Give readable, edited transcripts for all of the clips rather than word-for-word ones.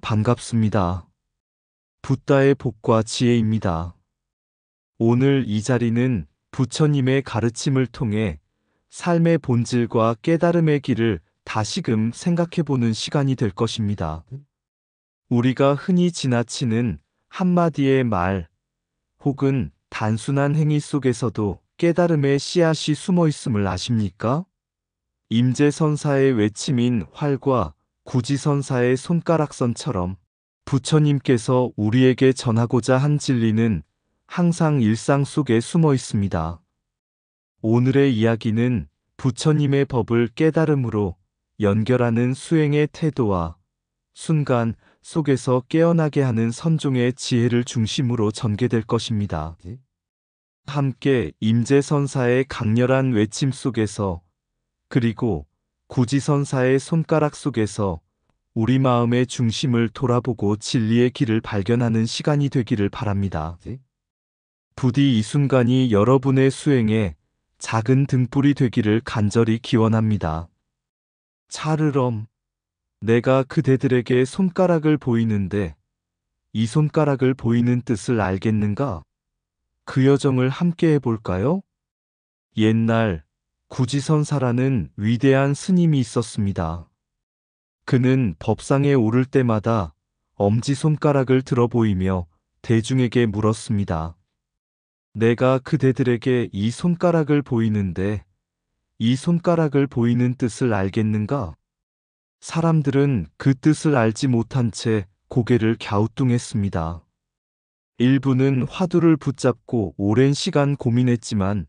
반갑습니다. 붓다의 복과 지혜입니다. 오늘 이 자리는 부처님의 가르침을 통해 삶의 본질과 깨달음의 길을 다시금 생각해보는 시간이 될 것입니다. 우리가 흔히 지나치는 한마디의 말 혹은 단순한 행위 속에서도 깨달음의 씨앗이 숨어 있음을 아십니까? 임재선사의 외침인 활과 구지선사의 손가락선처럼 부처님께서 우리에게 전하고자 한 진리는 항상 일상 속에 숨어 있습니다. 오늘의 이야기는 부처님의 법을 깨달음으로 연결하는 수행의 태도와 순간 속에서 깨어나게 하는 선종의 지혜를 중심으로 전개될 것입니다. 함께 임재선사의 강렬한 외침 속에서 그리고 구지선사의 손가락 속에서 우리 마음의 중심을 돌아보고 진리의 길을 발견하는 시간이 되기를 바랍니다. 부디 이 순간이 여러분의 수행에 작은 등불이 되기를 간절히 기원합니다. 차르럼, 내가 그대들에게 손가락을 보이는데 이 손가락을 보이는 뜻을 알겠는가? 그 여정을 함께 해볼까요? 옛날 구지선사라는 위대한 스님이 있었습니다. 그는 법상에 오를 때마다 엄지손가락을 들어 보이며 대중에게 물었습니다. 내가 그대들에게 이 손가락을 보이는데 이 손가락을 보이는 뜻을 알겠는가? 사람들은 그 뜻을 알지 못한 채 고개를 갸우뚱했습니다. 일부는 화두를 붙잡고 오랜 시간 고민했지만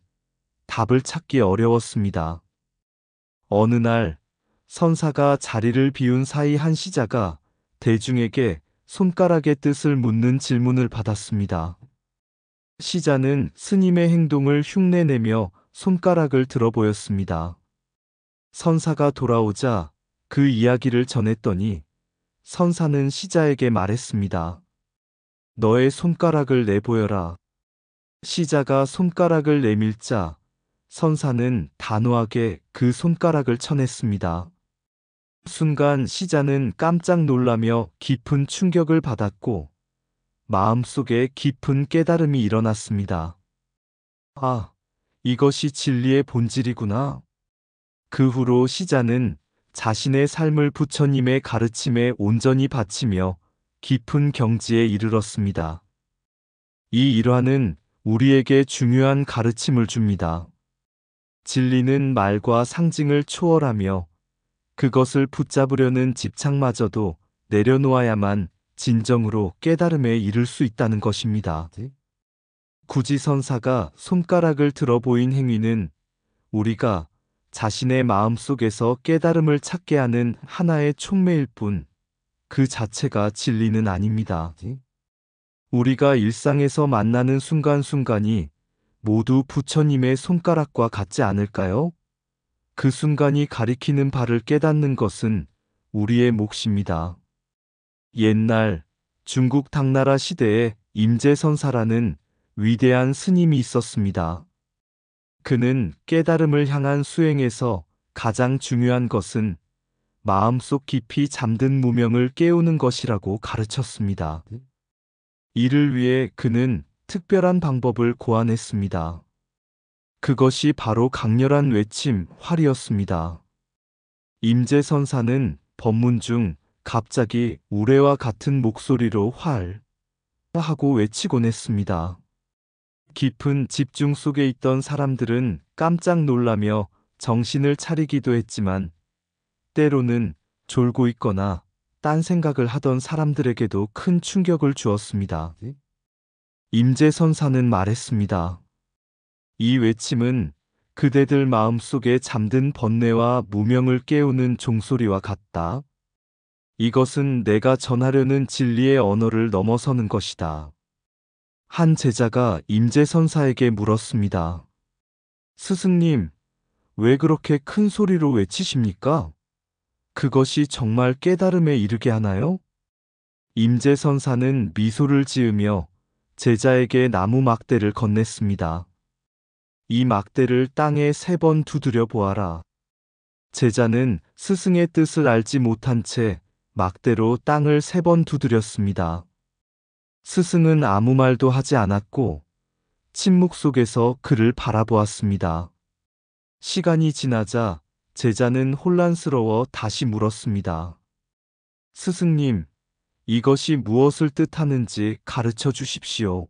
답을 찾기 어려웠습니다. 어느 날 선사가 자리를 비운 사이 한 시자가 대중에게 손가락의 뜻을 묻는 질문을 받았습니다. 시자는 스님의 행동을 흉내내며 손가락을 들어 보였습니다. 선사가 돌아오자 그 이야기를 전했더니 선사는 시자에게 말했습니다. 너의 손가락을 내보여라. 시자가 손가락을 내밀자 선사는 단호하게 그 손가락을 쳐냈습니다. 순간 시자는 깜짝 놀라며 깊은 충격을 받았고 마음속에 깊은 깨달음이 일어났습니다. 아, 이것이 진리의 본질이구나. 그 후로 시자는 자신의 삶을 부처님의 가르침에 온전히 바치며 깊은 경지에 이르렀습니다. 이 일화는 우리에게 중요한 가르침을 줍니다. 진리는 말과 상징을 초월하며 그것을 붙잡으려는 집착마저도 내려놓아야만 진정으로 깨달음에 이를 수 있다는 것입니다. 구지선사가 손가락을 들어 보인 행위는 우리가 자신의 마음속에서 깨달음을 찾게 하는 하나의 촉매일 뿐 그 자체가 진리는 아닙니다. 우리가 일상에서 만나는 순간순간이 모두 부처님의 손가락과 같지 않을까요? 그 순간이 가리키는 바를 깨닫는 것은 우리의 몫입니다. 옛날 중국 당나라 시대에 임재선사라는 위대한 스님이 있었습니다. 그는 깨달음을 향한 수행에서 가장 중요한 것은 마음속 깊이 잠든 무명을 깨우는 것이라고 가르쳤습니다. 이를 위해 그는 특별한 방법을 고안했습니다. 그것이 바로 강렬한 외침, 활이었습니다. 임재선사는 법문 중 갑자기 우레와 같은 목소리로 활 하고 외치곤 했습니다. 깊은 집중 속에 있던 사람들은 깜짝 놀라며 정신을 차리기도 했지만 때로는 졸고 있거나 딴 생각을 하던 사람들에게도 큰 충격을 주었습니다. 임재선사는 말했습니다. 이 외침은 그대들 마음속에 잠든 번뇌와 무명을 깨우는 종소리와 같다. 이것은 내가 전하려는 진리의 언어를 넘어서는 것이다. 한 제자가 임재선사에게 물었습니다. 스승님, 왜 그렇게 큰 소리로 외치십니까? 그것이 정말 깨달음에 이르게 하나요? 임재선사는 미소를 지으며 제자에게 나무 막대를 건넸습니다. 이 막대를 땅에 3번 두드려 보아라. 제자는 스승의 뜻을 알지 못한 채 막대로 땅을 3번 두드렸습니다. 스승은 아무 말도 하지 않았고 침묵 속에서 그를 바라보았습니다. 시간이 지나자 제자는 혼란스러워 다시 물었습니다. 스승님, 이것이 무엇을 뜻하는지 가르쳐 주십시오.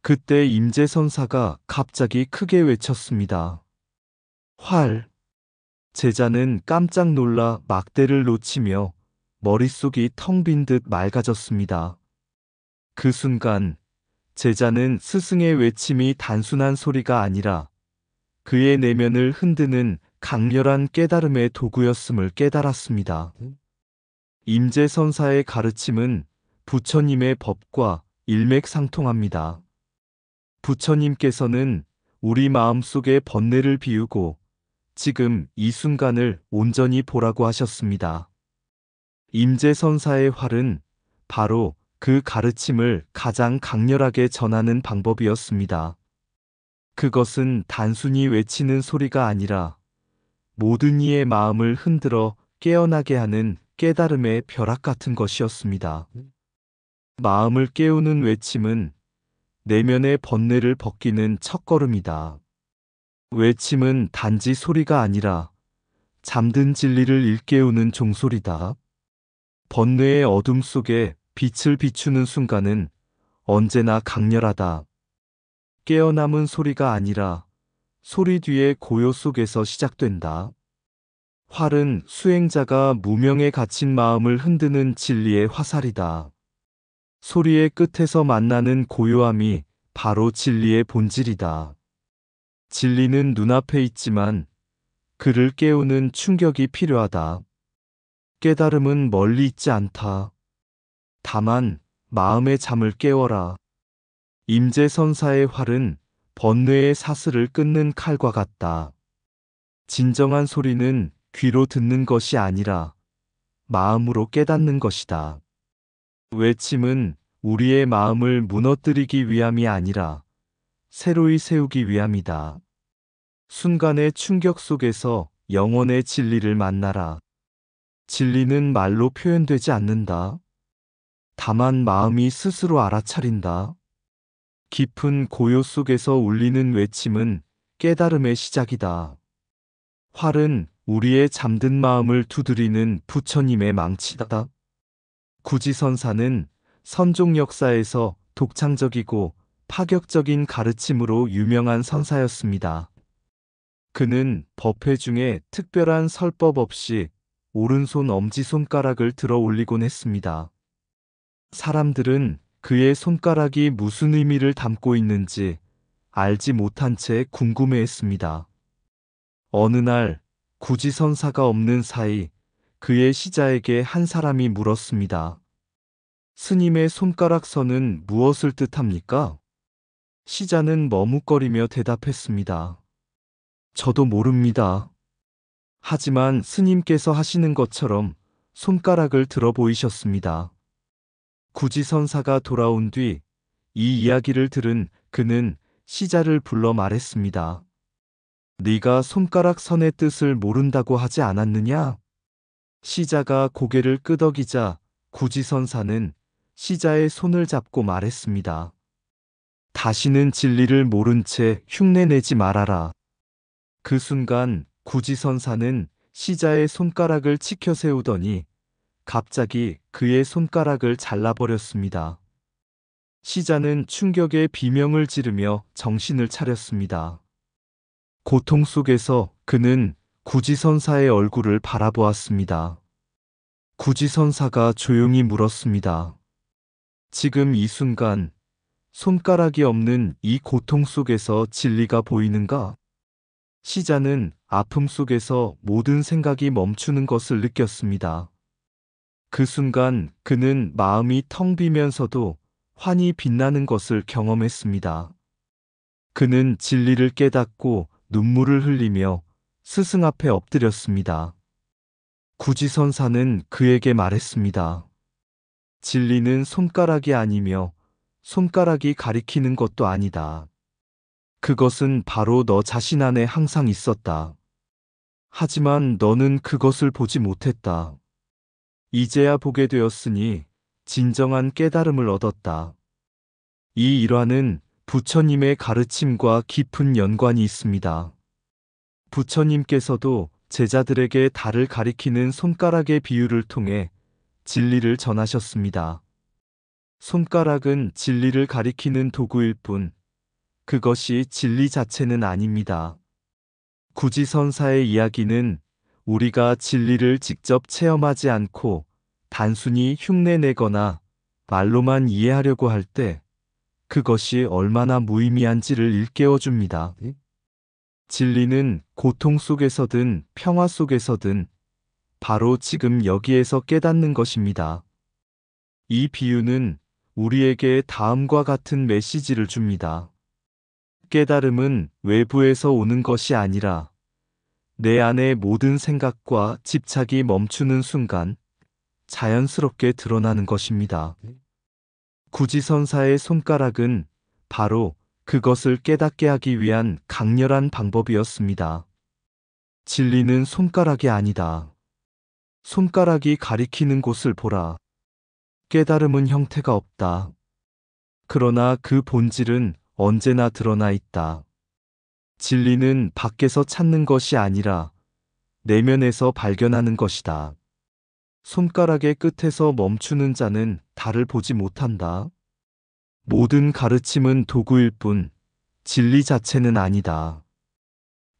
그때 임재선사가 갑자기 크게 외쳤습니다. 활. 제자는 깜짝 놀라 막대를 놓치며 머릿속이 텅 빈 듯 맑아졌습니다. 그 순간 제자는 스승의 외침이 단순한 소리가 아니라 그의 내면을 흔드는 강렬한 깨달음의 도구였음을 깨달았습니다. 임재선사의 가르침은 부처님의 법과 일맥상통합니다. 부처님께서는 우리 마음속의 번뇌를 비우고 지금 이 순간을 온전히 보라고 하셨습니다. 임재선사의 활은 바로 그 가르침을 가장 강렬하게 전하는 방법이었습니다. 그것은 단순히 외치는 소리가 아니라 모든 이의 마음을 흔들어 깨어나게 하는 깨달음의 벼락 같은 것이었습니다. 마음을 깨우는 외침은 내면의 번뇌를 벗기는 첫걸음이다. 외침은 단지 소리가 아니라 잠든 진리를 일깨우는 종소리다. 번뇌의 어둠 속에 빛을 비추는 순간은 언제나 강렬하다. 깨어남은 소리가 아니라 소리 뒤의 고요 속에서 시작된다. 활은 수행자가 무명에 갇힌 마음을 흔드는 진리의 화살이다. 소리의 끝에서 만나는 고요함이 바로 진리의 본질이다. 진리는 눈앞에 있지만 그를 깨우는 충격이 필요하다. 깨달음은 멀리 있지 않다. 다만 마음의 잠을 깨워라. 임재선사의 활은 번뇌의 사슬을 끊는 칼과 같다. 진정한 소리는 귀로 듣는 것이 아니라 마음으로 깨닫는 것이다. 외침은 우리의 마음을 무너뜨리기 위함이 아니라 새로이 세우기 위함이다. 순간의 충격 속에서 영혼의 진리를 만나라. 진리는 말로 표현되지 않는다. 다만 마음이 스스로 알아차린다. 깊은 고요 속에서 울리는 외침은 깨달음의 시작이다. 활은 우리의 잠든 마음을 두드리는 부처님의 망치다. 구지선사는 선종 역사에서 독창적이고 파격적인 가르침으로 유명한 선사였습니다. 그는 법회 중에 특별한 설법 없이 오른손 엄지손가락을 들어 올리곤 했습니다. 사람들은 그의 손가락이 무슨 의미를 담고 있는지 알지 못한 채 궁금해했습니다. 어느 날 구지선사가 없는 사이 그의 시자에게 한 사람이 물었습니다. 스님의 손가락 선은 무엇을 뜻합니까? 시자는 머뭇거리며 대답했습니다. 저도 모릅니다. 하지만 스님께서 하시는 것처럼 손가락을 들어 보이셨습니다. 구지선사가 돌아온 뒤 이 이야기를 들은 그는 시자를 불러 말했습니다. 네가 손가락 선의 뜻을 모른다고 하지 않았느냐? 시자가 고개를 끄덕이자 구지선사는 시자의 손을 잡고 말했습니다. 다시는 진리를 모른 채 흉내내지 말아라. 그 순간 구지선사는 시자의 손가락을 치켜 세우더니 갑자기 그의 손가락을 잘라버렸습니다. 시자는 충격에 비명을 지르며 정신을 차렸습니다. 고통 속에서 그는 구지선사의 얼굴을 바라보았습니다. 구지선사가 조용히 물었습니다. 지금 이 순간 손가락이 없는 이 고통 속에서 진리가 보이는가? 시자는 아픔 속에서 모든 생각이 멈추는 것을 느꼈습니다. 그 순간 그는 마음이 텅 비면서도 환히 빛나는 것을 경험했습니다. 그는 진리를 깨닫고 눈물을 흘리며 스승 앞에 엎드렸습니다. 구지선사는 그에게 말했습니다. 진리는 손가락이 아니며 손가락이 가리키는 것도 아니다. 그것은 바로 너 자신 안에 항상 있었다. 하지만 너는 그것을 보지 못했다. 이제야 보게 되었으니 진정한 깨달음을 얻었다. 이 일화는 부처님의 가르침과 깊은 연관이 있습니다. 부처님께서도 제자들에게 달을 가리키는 손가락의 비유를 통해 진리를 전하셨습니다. 손가락은 진리를 가리키는 도구일 뿐, 그것이 진리 자체는 아닙니다. 구지선사의 이야기는 우리가 진리를 직접 체험하지 않고 단순히 흉내내거나 말로만 이해하려고 할 때 그것이 얼마나 무의미한지를 일깨워줍니다. 진리는 고통 속에서든 평화 속에서든 바로 지금 여기에서 깨닫는 것입니다. 이 비유는 우리에게 다음과 같은 메시지를 줍니다. 깨달음은 외부에서 오는 것이 아니라 내 안의 모든 생각과 집착이 멈추는 순간 자연스럽게 드러나는 것입니다. 구지선사의 손가락은 바로 그것을 깨닫게 하기 위한 강렬한 방법이었습니다. 진리는 손가락이 아니다. 손가락이 가리키는 곳을 보라. 깨달음은 형태가 없다. 그러나 그 본질은 언제나 드러나 있다. 진리는 밖에서 찾는 것이 아니라 내면에서 발견하는 것이다. 손가락의 끝에서 멈추는 자는 달을 보지 못한다. 모든 가르침은 도구일 뿐 진리 자체는 아니다.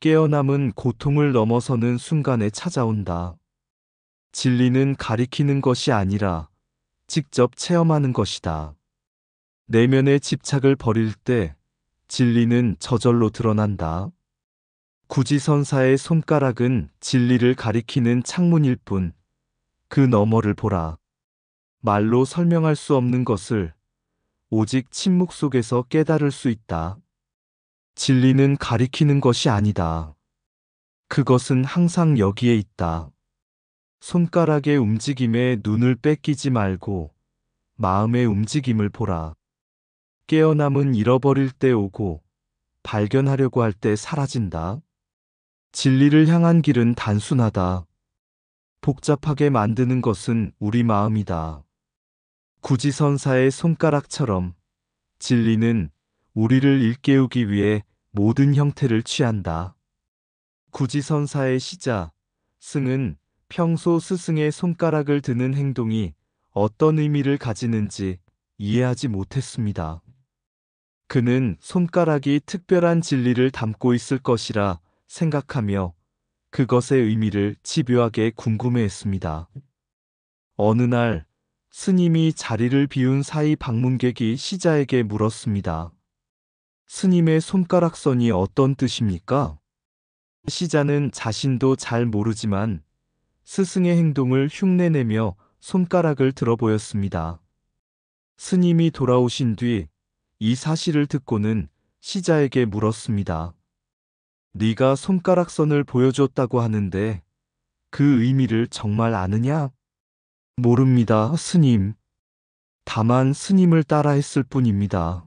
깨어남은 고통을 넘어서는 순간에 찾아온다. 진리는 가리키는 것이 아니라 직접 체험하는 것이다. 내면의 집착을 버릴 때 진리는 저절로 드러난다. 구지선사의 손가락은 진리를 가리키는 창문일 뿐 그 너머를 보라. 말로 설명할 수 없는 것을 오직 침묵 속에서 깨달을 수 있다. 진리는 가리키는 것이 아니다. 그것은 항상 여기에 있다. 손가락의 움직임에 눈을 뺏기지 말고 마음의 움직임을 보라. 깨어남은 잃어버릴 때 오고 발견하려고 할 때 사라진다. 진리를 향한 길은 단순하다. 복잡하게 만드는 것은 우리 마음이다. 구지선사의 손가락처럼 진리는 우리를 일깨우기 위해 모든 형태를 취한다. 구지선사의 시자, 승은 평소 스승의 손가락을 드는 행동이 어떤 의미를 가지는지 이해하지 못했습니다. 그는 손가락이 특별한 진리를 담고 있을 것이라 생각하며 그것의 의미를 집요하게 궁금해했습니다. 어느 날 스님이 자리를 비운 사이 방문객이 시자에게 물었습니다. 스님의 손가락선이 어떤 뜻입니까? 시자는 자신도 잘 모르지만 스승의 행동을 흉내내며 손가락을 들어 보였습니다. 스님이 돌아오신 뒤 이 사실을 듣고는 시자에게 물었습니다. 네가 손가락선을 보여줬다고 하는데 그 의미를 정말 아느냐? 모릅니다, 스님. 다만 스님을 따라 했을 뿐입니다.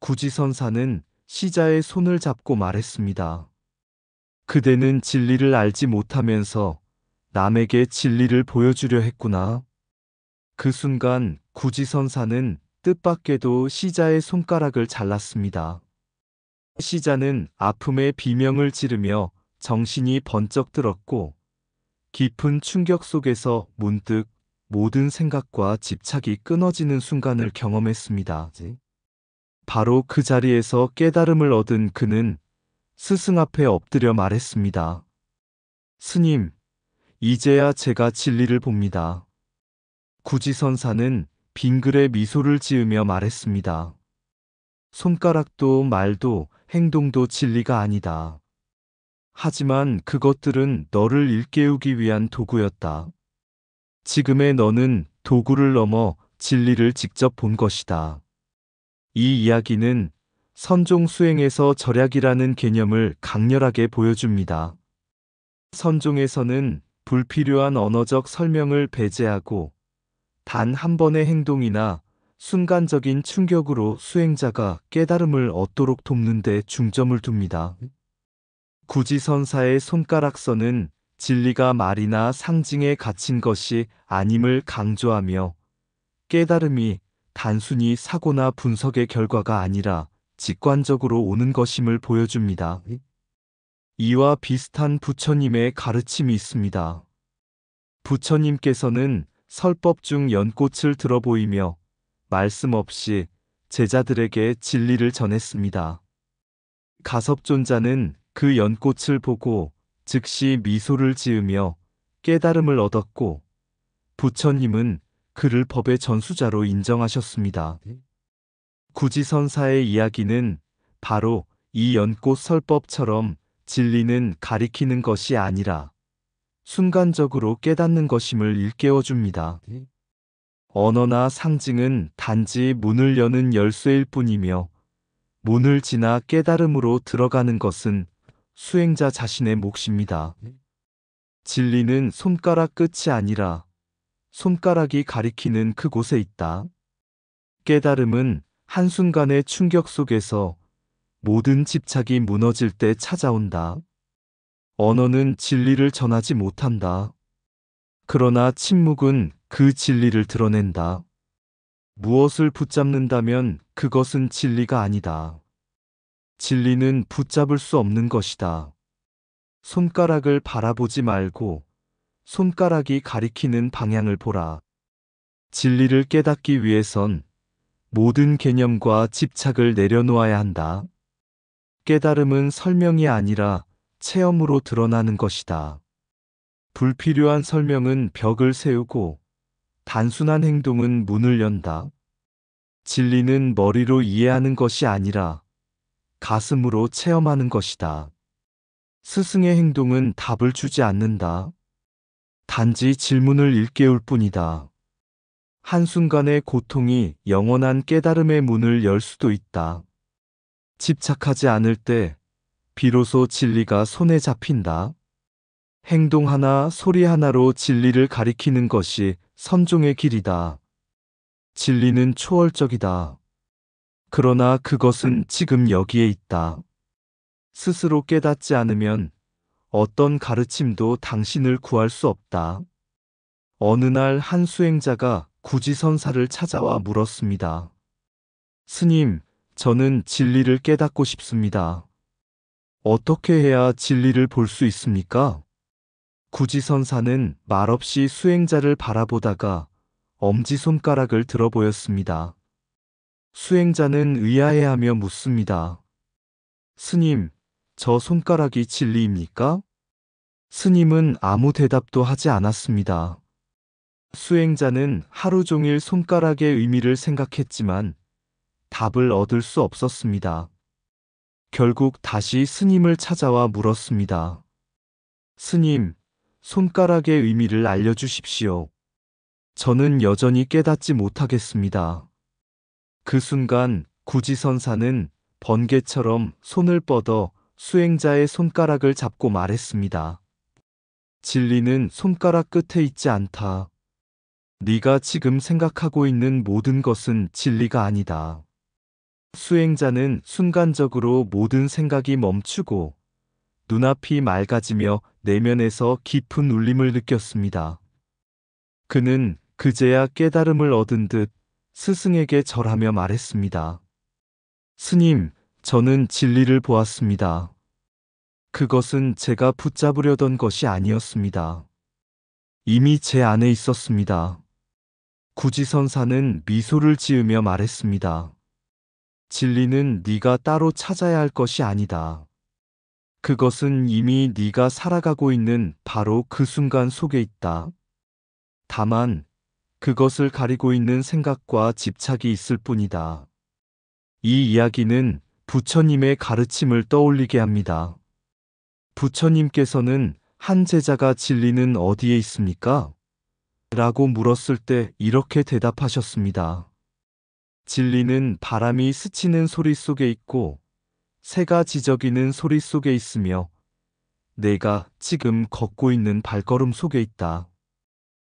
구지선사는 시자의 손을 잡고 말했습니다. 그대는 진리를 알지 못하면서 남에게 진리를 보여주려 했구나. 그 순간 구지선사는 뜻밖에도 시자의 손가락을 잘랐습니다. 시자는 아픔의 비명을 지르며 정신이 번쩍 들었고 깊은 충격 속에서 문득 모든 생각과 집착이 끊어지는 순간을 경험했습니다. 바로 그 자리에서 깨달음을 얻은 그는 스승 앞에 엎드려 말했습니다. 스님, 이제야 제가 진리를 봅니다. 구지선사는 빙글에 미소를 지으며 말했습니다. 손가락도 말도 행동도 진리가 아니다. 하지만 그것들은 너를 일깨우기 위한 도구였다. 지금의 너는 도구를 넘어 진리를 직접 본 것이다. 이 이야기는 선종 수행에서 절약이라는 개념을 강렬하게 보여줍니다. 선종에서는 불필요한 언어적 설명을 배제하고 단 한 번의 행동이나 순간적인 충격으로 수행자가 깨달음을 얻도록 돕는 데 중점을 둡니다. 구지선사의 손가락선은 진리가 말이나 상징에 갇힌 것이 아님을 강조하며 깨달음이 단순히 사고나 분석의 결과가 아니라 직관적으로 오는 것임을 보여줍니다. 이와 비슷한 부처님의 가르침이 있습니다. 부처님께서는 설법 중 연꽃을 들어 보이며 말씀 없이 제자들에게 진리를 전했습니다. 가섭존자는 그 연꽃을 보고 즉시 미소를 지으며 깨달음을 얻었고 부처님은 그를 법의 전수자로 인정하셨습니다. 구지선사의 이야기는 바로 이 연꽃 설법처럼 진리는 가리키는 것이 아니라 순간적으로 깨닫는 것임을 일깨워줍니다. 언어나 상징은 단지 문을 여는 열쇠일 뿐이며 문을 지나 깨달음으로 들어가는 것은 수행자 자신의 몫입니다. 진리는 손가락 끝이 아니라 손가락이 가리키는 그곳에 있다. 깨달음은 한순간의 충격 속에서 모든 집착이 무너질 때 찾아온다. 언어는 진리를 전하지 못한다. 그러나 침묵은 그 진리를 드러낸다. 무엇을 붙잡는다면 그것은 진리가 아니다. 진리는 붙잡을 수 없는 것이다. 손가락을 바라보지 말고 손가락이 가리키는 방향을 보라. 진리를 깨닫기 위해선 모든 개념과 집착을 내려놓아야 한다. 깨달음은 설명이 아니라 체험으로 드러나는 것이다. 불필요한 설명은 벽을 세우고 단순한 행동은 문을 연다. 진리는 머리로 이해하는 것이 아니라 가슴으로 체험하는 것이다. 스승의 행동은 답을 주지 않는다. 단지 질문을 일깨울 뿐이다. 한순간의 고통이 영원한 깨달음의 문을 열 수도 있다. 집착하지 않을 때 비로소 진리가 손에 잡힌다. 행동 하나, 소리 하나로 진리를 가리키는 것이 선종의 길이다. 진리는 초월적이다. 그러나 그것은 지금 여기에 있다. 스스로 깨닫지 않으면 어떤 가르침도 당신을 구할 수 없다. 어느 날 한 수행자가 구지선사를 찾아와 물었습니다. 스님, 저는 진리를 깨닫고 싶습니다. 어떻게 해야 진리를 볼 수 있습니까? 구지선사는 말없이 수행자를 바라보다가 엄지손가락을 들어 보였습니다. 수행자는 의아해하며 묻습니다. 스님, 저 손가락이 진리입니까? 스님은 아무 대답도 하지 않았습니다. 수행자는 하루 종일 손가락의 의미를 생각했지만 답을 얻을 수 없었습니다. 결국 다시 스님을 찾아와 물었습니다. 스님, 손가락의 의미를 알려주십시오. 저는 여전히 깨닫지 못하겠습니다. 그 순간 구지선사는 번개처럼 손을 뻗어 수행자의 손가락을 잡고 말했습니다. 진리는 손가락 끝에 있지 않다. 네가 지금 생각하고 있는 모든 것은 진리가 아니다. 수행자는 순간적으로 모든 생각이 멈추고 눈앞이 맑아지며 내면에서 깊은 울림을 느꼈습니다. 그는 그제야 깨달음을 얻은 듯 스승에게 절하며 말했습니다. 스님, 저는 진리를 보았습니다. 그것은 제가 붙잡으려던 것이 아니었습니다. 이미 제 안에 있었습니다. 구지선사는 미소를 지으며 말했습니다. 진리는 네가 따로 찾아야 할 것이 아니다. 그것은 이미 네가 살아가고 있는 바로 그 순간 속에 있다. 다만 그것을 가리고 있는 생각과 집착이 있을 뿐이다. 이 이야기는 부처님의 가르침을 떠올리게 합니다. 부처님께서는 한 제자가 진리는 어디에 있습니까? 라고 물었을 때 이렇게 대답하셨습니다. 진리는 바람이 스치는 소리 속에 있고 새가 지저귀는 소리 속에 있으며 내가 지금 걷고 있는 발걸음 속에 있다.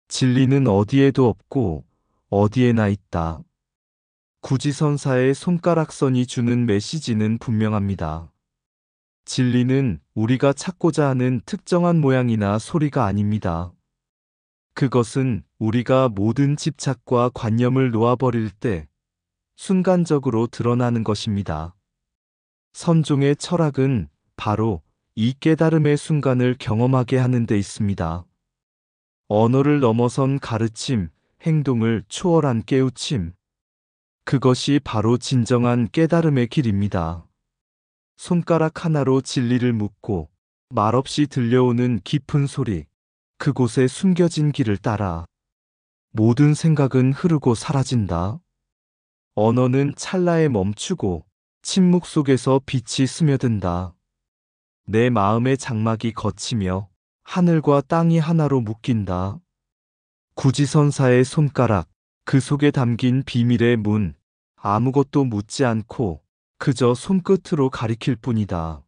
진리는 어디에도 없고 어디에나 있다. 구지선사의 손가락선이 주는 메시지는 분명합니다. 진리는 우리가 찾고자 하는 특정한 모양이나 소리가 아닙니다. 그것은 우리가 모든 집착과 관념을 놓아버릴 때 순간적으로 드러나는 것입니다. 선종의 철학은 바로 이 깨달음의 순간을 경험하게 하는 데 있습니다. 언어를 넘어선 가르침, 행동을 초월한 깨우침. 그것이 바로 진정한 깨달음의 길입니다. 손가락 하나로 진리를 묻고 말없이 들려오는 깊은 소리, 그곳에 숨겨진 길을 따라 모든 생각은 흐르고 사라진다. 언어는 찰나에 멈추고 침묵 속에서 빛이 스며든다. 내 마음의 장막이 걷히며 하늘과 땅이 하나로 묶인다. 구지선사의 손가락, 그 속에 담긴 비밀의 문, 아무것도 묻지 않고 그저 손끝으로 가리킬 뿐이다.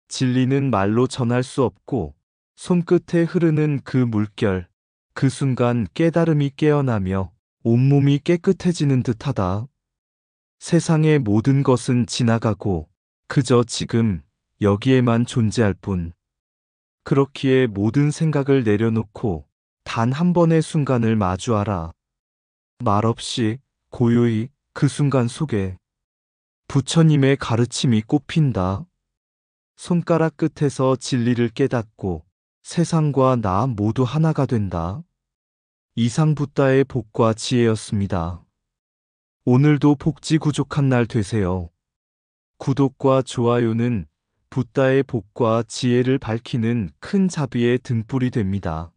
진리는 말로 전할 수 없고 손끝에 흐르는 그 물결, 그 순간 깨달음이 깨어나며 온몸이 깨끗해지는 듯하다. 세상의 모든 것은 지나가고 그저 지금 여기에만 존재할 뿐. 그렇기에 모든 생각을 내려놓고 단 한 번의 순간을 마주하라. 말없이 고요히 그 순간 속에 부처님의 가르침이 꽃핀다. 손가락 끝에서 진리를 깨닫고 세상과 나 모두 하나가 된다. 이상 붓다의 복과 지혜였습니다. 오늘도 복지 구족한 날 되세요. 구독과 좋아요는 붓다의 복과 지혜를 밝히는 큰 자비의 등불이 됩니다.